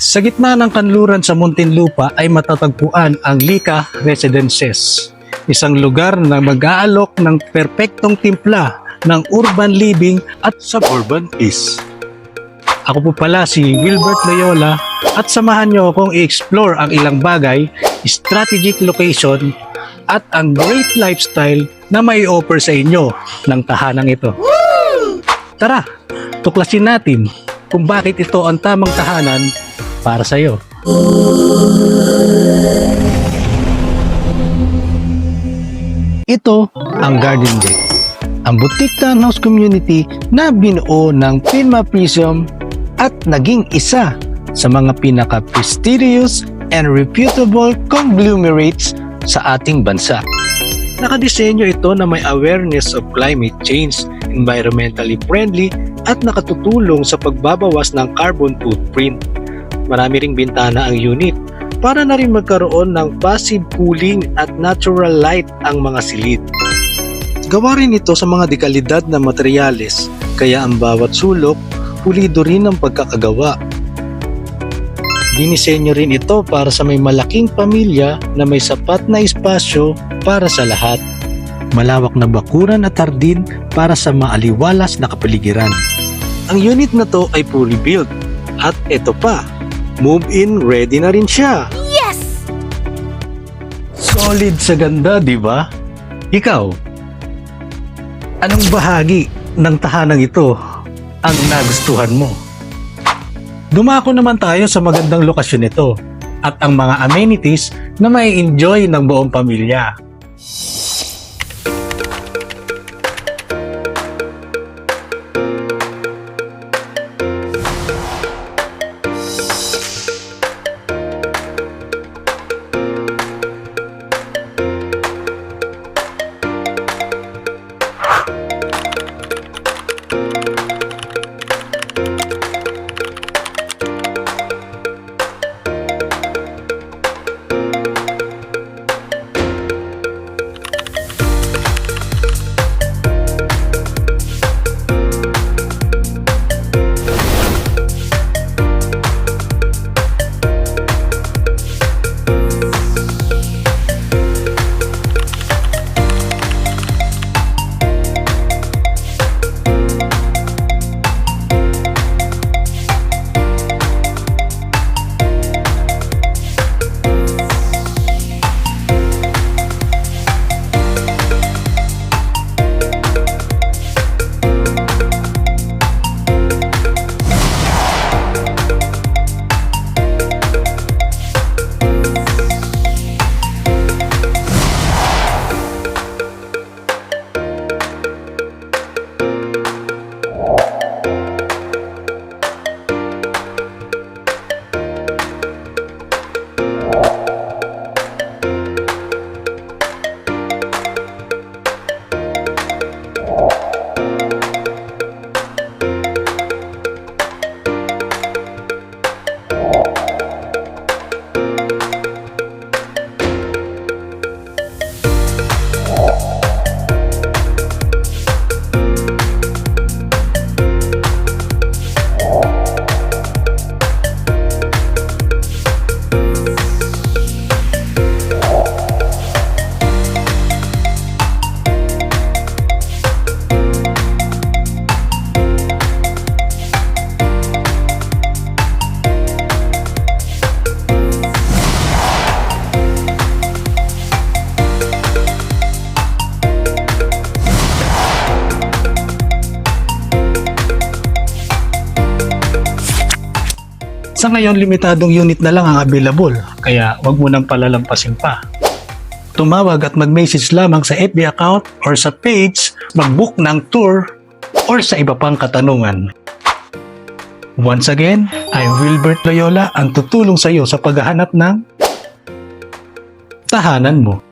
Sa gitna ng kanluran sa Muntinlupa ay matatagpuan ang Lika Residences, isang lugar na mag-aalok ng perpektong timpla ng urban living at suburban peace. Ako po pala si Wilbert Loyola at samahan niyo akong i-explore ang ilang bagay, strategic location at ang great lifestyle na may offer sa inyo ng tahanang ito. Tara, tuklasin natin kung bakit ito ang tamang tahanan para sa iyo. Ito ang Garden Deck, ang boutique townhouse community na binuo ng Pinma Prism at naging isa sa mga pinaka-prestigious and reputable conglomerates sa ating bansa. Nakadisenyo ito na may awareness of climate change, environmentally friendly at nakatutulong sa pagbabawas ng carbon footprint. Marami ring bintana ang unit para na rin magkaroon ng passive cooling at natural light ang mga silid. Gawa rin ito sa mga dekalidad na materyales, kaya ang bawat sulok, pulido rin ang pagkakagawa. Dinisenyo rin ito para sa may malaking pamilya na may sapat na espasyo para sa lahat. Malawak na bakuran at hardin para sa maaliwalas na kapaligiran. Ang unit na to ay fully built at ito pa, move-in ready na rin siya. Yes! Solid sa ganda, di ba? Ikaw, anong bahagi ng tahanang ito ang nagustuhan mo? Dumako naman tayo sa magandang lokasyon nito at ang mga amenities na may enjoy ng buong pamilya. Sa ngayon, limitadong unit na lang ang available, kaya wag mo nang palalampasin pa. Tumawag at mag-message lamang sa FB account or sa page, mag-book ng tour or sa iba pang katanungan. Once again, I'm Wilbert Loyola ang tutulong sa iyo sa paghahanap ng tahanan mo.